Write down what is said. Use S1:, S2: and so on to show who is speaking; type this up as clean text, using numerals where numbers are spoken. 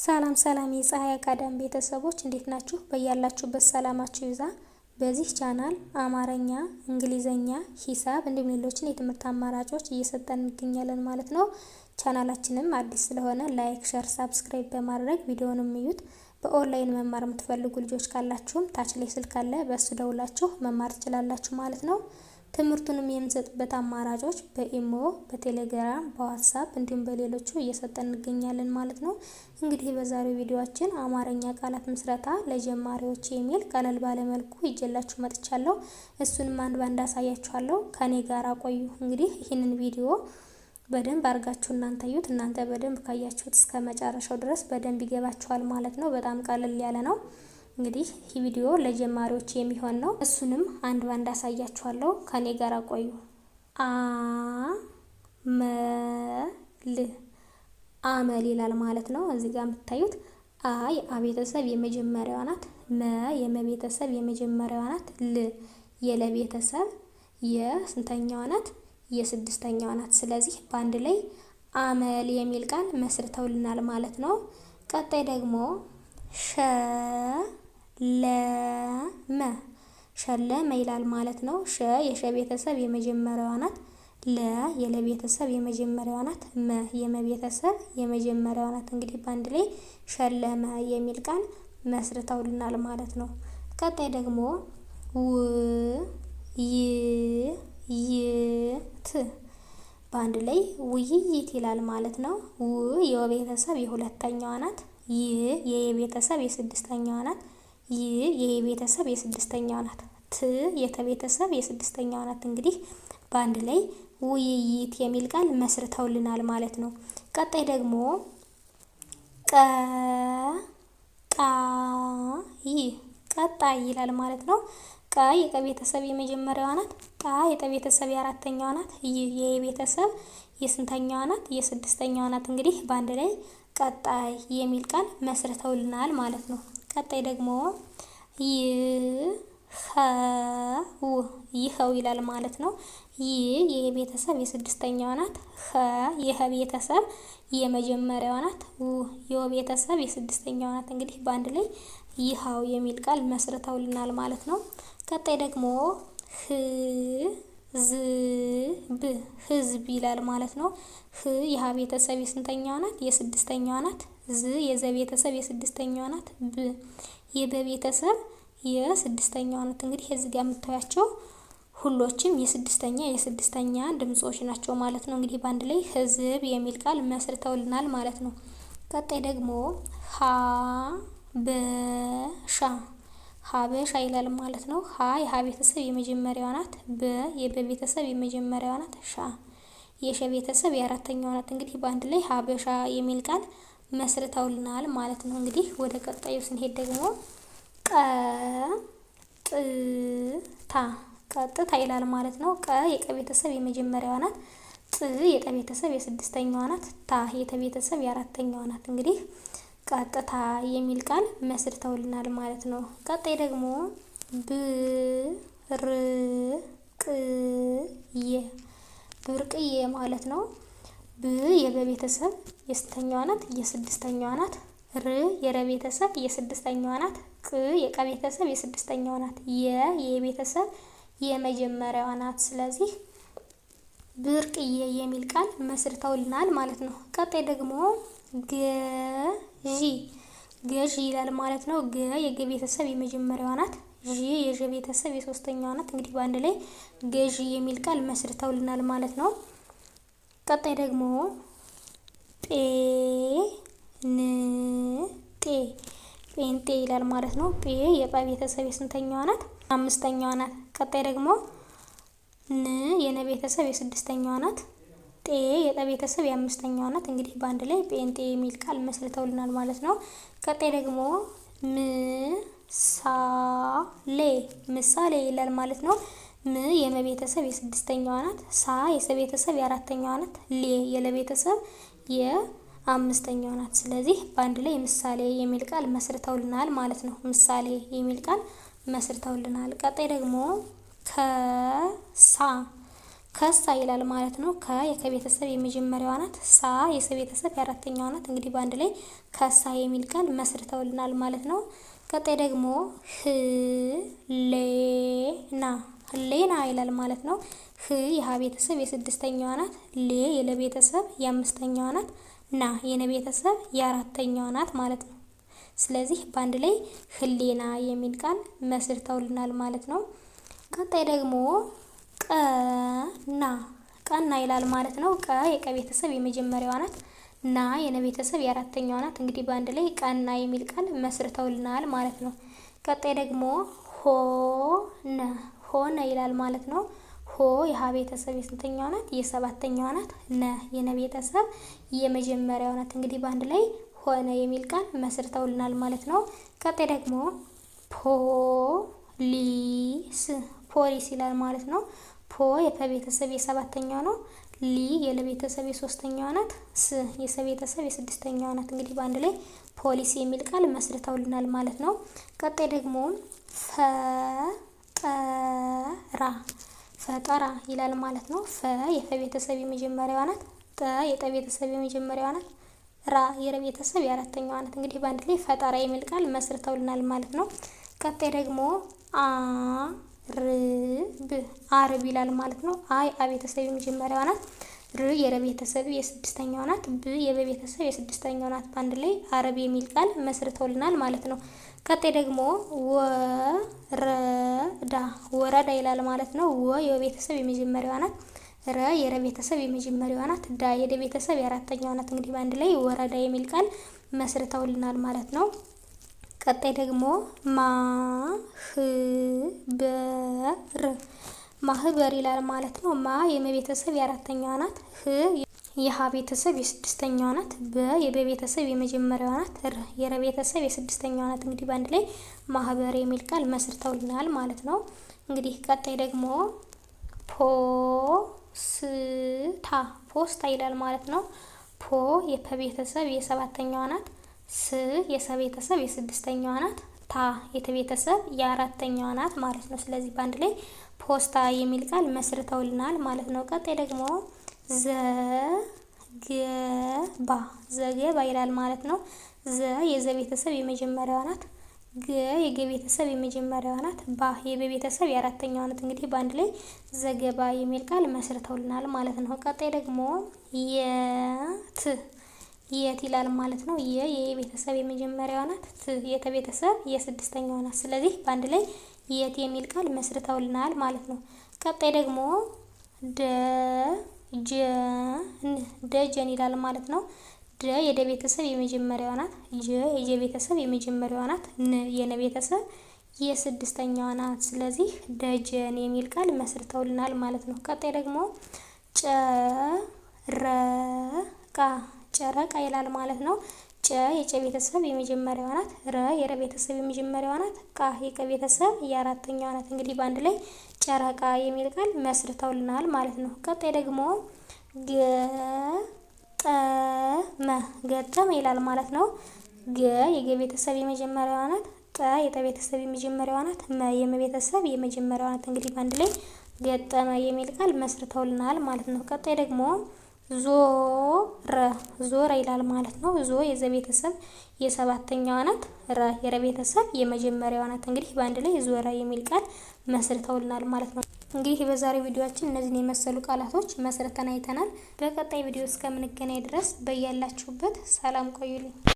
S1: ሰላም ሰላም የፀሐይ አካዳሚ ቤተሰቦች እንዴት ናችሁ? በያላችሁበት ሰላማችሁ ይብዛ። በዚህ ቻናል አማርኛ፣ እንግሊዘኛ፣ ሂሳብ እንዲሁም ሌሎችን የትምህርት አማራጮች እየሰጠን እንገኛለን ማለት ነው። ቻናላችንም አዲስ ስለሆነ ላይክ፣ ሼር፣ ሳብስክራይብ በማድረግ ቪዲዮውንም እዩት። በኦንላይን መማር የምትፈልጉ ልጆች ካላችሁም ታች ላይ ስልክ አለ፣ በሱ ደውላችሁ መማር ትችላላችሁ ማለት ነው። ትምህርቱንም የምንሰጥበት አማራጮች በኢሞ፣ በቴሌግራም፣ በዋትስአፕ እንዲሁም በሌሎቹ እየሰጠን እንገኛለን ማለት ነው። እንግዲህ በዛሬው ቪዲዮአችን አማርኛ ቃላት ምስረታ ለጀማሪዎች የሚል ቀለል ባለ መልኩ ይዤላችሁ መጥቻለሁ። እሱንም አንድ ባንድ አሳያችኋለሁ። ከኔ ጋር ቆዩ። እንግዲህ ይህንን ቪዲዮ በደንብ አድርጋችሁ እናንተ እዩት። እናንተ በደንብ ካያችሁት እስከ መጨረሻው ድረስ በደንብ ይገባችኋል ማለት ነው። በጣም ቀለል ያለ ነው። እንግዲህ ይህ ቪዲዮ ለጀማሪዎች የሚሆን ነው። እሱንም አንድ ባንድ አሳያችኋለሁ። ከኔ ጋር ቆዩ። አመል ይላል ማለት ነው። እዚህ ጋር የምታዩት አ የቤተሰብ የመጀመሪያዋ ናት። መ የመቤተሰብ የመጀመሪያዋ ናት። ል የለቤተሰብ የስንተኛዋ ናት? የስድስተኛዋ ናት። ስለዚህ በአንድ ላይ አመል የሚል ቃል መስርተውልናል ማለት ነው። ቀጣይ ደግሞ ሸለመ ይላል ማለት ነው። ሸ የሸ ቤተሰብ የመጀመሪያዋ ናት። ለ የለቤተሰብ የመጀመሪያዋ ናት። መ የመቤተሰብ የመጀመሪያዋ ናት። እንግዲህ በአንድ ላይ ሸለመ የሚል ቃል መስርተውልናል ማለት ነው። ቀጣይ ደግሞ ውይይት በአንድ ላይ ውይይት ይላል ማለት ነው። የቤተሰብ የሁለተኛዋ ናት። የቤተሰብ የስድስተኛዋ ናት። የቤተሰብ የስድስተኛዋ ናት። ት የተቤተሰብ የስድስተኛዋ ናት። እንግዲህ በአንድ ላይ ውይይት የሚል ቃል መስርተውልናል ማለት ነው። ቀጣይ ደግሞ ቀጣይ ይላል ማለት ነው። ቀ የቀቤተሰብ የመጀመሪያዋ ናት። ጣ የጠቤተሰብ የአራተኛዋ ናት። የቤተሰብ የስንተኛዋ ናት? የስድስተኛዋ ናት። እንግዲህ በአንድ ላይ ቀጣይ የሚል ቃል መስርተውልናል ማለት ነው። ቀጣይ ደግሞ ይኸው ይላል ማለት ነው። የቤተሰብ የስድስተኛዋ ናት። የቤተሰብ የመጀመሪያዋ ናት። የቤተሰብ የስድስተኛዋ ናት። እንግዲህ በአንድ ላይ ይኸው የሚል ቃል መስርተውልናል ማለት ነው። ቀጣይ ደግሞ ህዝብ ይላል ማለት ነው። የሀ ቤተሰብ የስንተኛዋ ናት? የስድስተኛዋ ናት። ዝ የዘ ቤተሰብ የስድስተኛዋ ናት። ብ የበቤተሰብ የስድስተኛዋ ናት። እንግዲህ እዚህ ጋር የምታዩቸው ሁሎችም የስድስተኛ ድምጾች ናቸው ማለት ነው። እንግዲህ በአንድ ላይ ህዝብ የሚል ቃል መስርተውልናል ማለት ነው። ቀጣይ ደግሞ ሀበሻ ይላል ማለት ነው። ሀ የሀ ቤተሰብ የመጀመሪያዋ ናት። በ የበቤተሰብ የመጀመሪያዋ ናት። ሻ የሸ ቤተሰብ የአራተኛዋ ናት። እንግዲህ በአንድ ላይ ሀበሻ የሚል ቃል መስርተውልናል ማለት ነው። እንግዲህ ወደ ቀጣዩ ስንሄድ ደግሞ ቀጥታ ይላል ማለት ነው። ቀ የቀ ቤተሰብ የመጀመሪያዋ ናት። ጥ የጠ ቤተሰብ የስድስተኛዋ ናት። ታ የተ ቤተሰብ የአራተኛዋ ናት። እንግዲህ ቀጥታ የሚል ቃል መስርተውልናል ማለት ነው። ቀጣይ ደግሞ ብርቅዬ ማለት ነው። ብ የበቤተሰብ የስንተኛዋ ናት? የስድስተኛዋ ናት። ር የረቤተሰብ የስድስተኛዋ ናት። ቅ የቀቤተሰብ የስድስተኛዋ ናት። የቤተሰብ የመጀመሪያዋ ናት። ስለዚህ ብርቅዬ የሚል ቃል መስርተውልናል ማለት ነው። ቀጣይ ደግሞ ገዢ ይላል ማለት ነው። ገ የገ ቤተሰብ የመጀመሪያዋ ናት። ዥ የዥ ቤተሰብ የሶስተኛዋ ናት። እንግዲህ በአንድ ላይ ገዢ የሚል ቃል መስርተውልናል ማለት ነው። ቀጣይ ደግሞ ጴንጤ ይላል ማለት ነው። ጴ የጳ ቤተሰብ የስንተኛዋ ናት? አምስተኛዋ ናት። ቀጣይ ደግሞ ን የነ ቤተሰብ የስድስተኛዋ ናት። ጤ የጠ ቤተሰብ የአምስተኛዋ ናት። እንግዲህ በአንድ ላይ ጴንጤ የሚል ቃል መስርተውልናል ማለት ነው። ቀጣይ ደግሞ ምሳሌ ይላል ማለት ነው። ም የመቤተሰብ የስድስተኛዋ ናት። ሳ የሰቤተሰብ የአራተኛዋ ናት። ሌ የለቤተሰብ የአምስተኛዋ ናት። ስለዚህ በአንድ ላይ ምሳሌ የሚል ቃል መስርተውልናል ማለት ነው። ምሳሌ የሚል ቃል መስርተውልናል። ቀጣይ ደግሞ ከሳ ይላል ማለት ነው። ከ የከቤተሰብ የመጀመሪያዋ ናት። ሳ የሰ ቤተሰብ የአራተኛዋ ናት። እንግዲህ በአንድ ላይ ከሳ የሚል ቃል መስርተውልናል ማለት ነው። ቀጣይ ደግሞ ህሌና ህሌና ይላል ማለት ነው። ህ የሀ ቤተሰብ የስድስተኛዋ ናት። ሌ የለ ቤተሰብ የአምስተኛዋ ናት። ና የነ ቤተሰብ የአራተኛዋ ናት ማለት ነው። ስለዚህ በአንድ ላይ ህሌና የሚል ቃል መስርተውልናል ማለት ነው። ቀጣይ ደግሞ ቀና ቀና ይላል ማለት ነው። ቀ የቀ ቤተሰብ የመጀመሪያዋ ናት። ና የነ ቤተሰብ የአራተኛዋ ናት። እንግዲህ በአንድ ላይ ቀና የሚል ቃል መስርተውልናል ማለት ነው። ቀጣይ ደግሞ ሆነ ሆነ ይላል ማለት ነው። ሆ የሀ ቤተሰብ የስንተኛዋ ናት? የሰባተኛዋ ናት። ነ የነ ቤተሰብ የመጀመሪያዋ ናት። እንግዲህ በአንድ ላይ ሆነ የሚል ቃል መስርተውልናል ማለት ነው። ቀጣይ ደግሞ ፖሊስ ፖሊስ ይላል ማለት ነው። ፖ የፐ ቤተሰብ የሰባተኛዋ ነው። ሊ የለ ቤተሰብ የሶስተኛዋ ናት። ስ የሰ ቤተሰብ የስድስተኛዋ ናት። እንግዲህ በአንድ ላይ ፖሊስ የሚል ቃል መስርተውልናል ማለት ነው። ቀጣይ ደግሞ ፈጠራ ፈጠራ ይላል ማለት ነው። ፈ የፈ ቤተሰብ የመጀመሪያዋ ናት። ጠ የጠ ቤተሰብ የመጀመሪያዋ ናት። ራ የረ ቤተሰብ የአራተኛዋ ናት። እንግዲህ በአንድ ላይ ፈጠራ የሚል ቃል መስርተውልናል ማለት ነው። ቀጣይ ደግሞ አርብ ይላል ማለት ነው። አይ አ ቤተሰብ የመጀመሪያዋ ናት። ር የረ ቤተሰብ የስድስተኛዋ ናት። ብ የበ ቤተሰብ የስድስተኛዋ ናት። በአንድ ላይ አረብ የሚል ቃል መስርተውልናል ማለት ነው። ቀጣይ ደግሞ ወረዳ ወረዳ ይላል ማለት ነው። ወ የወ ቤተሰብ የመጀመሪያዋ ናት። ረ የረ ቤተሰብ የመጀመሪያዋ ናት። ዳ የደ ቤተሰብ የአራተኛዋ ናት። እንግዲህ በአንድ ላይ ወረዳ የሚል ቃል መስርተውልናል ማለት ነው። ቀጣይ ደግሞ ማህበር ማህበር ይላል ማለት ነው። ማ የመ ቤተሰብ የአራተኛዋ ናት። ህ የሀ ቤተሰብ የስድስተኛዋ ናት። በ የበ ቤተሰብ የመጀመሪያዋ ናት። ር የረ ቤተሰብ የስድስተኛዋ ናት። እንግዲህ በአንድ ላይ ማህበር የሚል ቃል መስርተውልናል ማለት ነው። እንግዲህ ቀጣይ ደግሞ ፖስታ ፖስታ ይላል ማለት ነው። ፖ የፐ ቤተሰብ የሰባተኛዋ ናት። ስ የሰ ቤተሰብ የስድስተኛዋ ናት። ታ የተ ቤተሰብ የአራተኛዋ ናት ማለት ነው። ስለዚህ በአንድ ላይ ፖስታ የሚል ቃል መስርተውልናል ማለት ነው። ቀጣይ ደግሞ ዘገባ ዘገባ ይላል ማለት ነው። ዘ የዘ ቤተሰብ የመጀመሪያዋ ናት። ገ የገ ቤተሰብ የመጀመሪያዋ ናት። ባ የበ ቤተሰብ የአራተኛዋ ናት። እንግዲህ በአንድ ላይ ዘገባ የሚል ቃል መስርተውልናል ማለት ነው። ቀጣይ ደግሞ የት ይላል ማለት ነው። የቤተሰብ የመጀመሪያዋ ናት። ት የተ ቤተሰብ የስድስተኛዋ ናት። ስለዚህ በአንድ ላይ የት የሚል ቃል መስርተውልናል ማለት ነው። ቀጣይ ደግሞ ደጀን ይላል ማለት ነው። ደ የደ ቤተሰብ የመጀመሪያዋ ናት። ጀ የጀ ቤተሰብ የመጀመሪያዋ ናት። ን የነ ቤተሰብ የስድስተኛዋ ናት። ስለዚህ ደጀን የሚል ቃል መስርተውልናል ማለት ነው። ቀጣይ ደግሞ ጨረቃ ይላል ማለት ነው። ጨ የጨ ቤተሰብ የመጀመሪያዋ ናት። ረ የረ ቤተሰብ የመጀመሪያዋ ናት። ቃ የቀ ቤተሰብ የአራተኛዋ ናት። እንግዲህ በአንድ ላይ ጨረቃ የሚል ቃል መስርተውልናል ማለት ነው። ቀጣይ ደግሞ ገጠመ ይላል ማለት ነው። ገ የገ ቤተሰብ የመጀመሪያዋ ናት። ጠ የጠ ቤተሰብ የመጀመሪያዋ ናት። መ የመ ቤተሰብ የመጀመሪያዋ ናት። እንግዲህ በአንድ ላይ ገጠመ የሚል ቃል መስርተውልናል ማለት ነው። ቀጣይ ደግሞ ዞረ ይላል ማለት ነው። ዞ የዘ ቤተሰብ የሰባተኛዋ ናት። ረ የረ ቤተሰብ የመጀመሪያዋ ናት። እንግዲህ በአንድ ላይ ዞረ የሚል ቃል መስርተውልናል ማለት ነው። እንግዲህ በዛሬው ቪዲዮአችን እነዚህን የመሰሉ ቃላቶች መስርተን አይተናል። በቀጣይ ቪዲዮ እስከምንገናኝ ድረስ በያላችሁበት ሰላም ቆዩልኝ።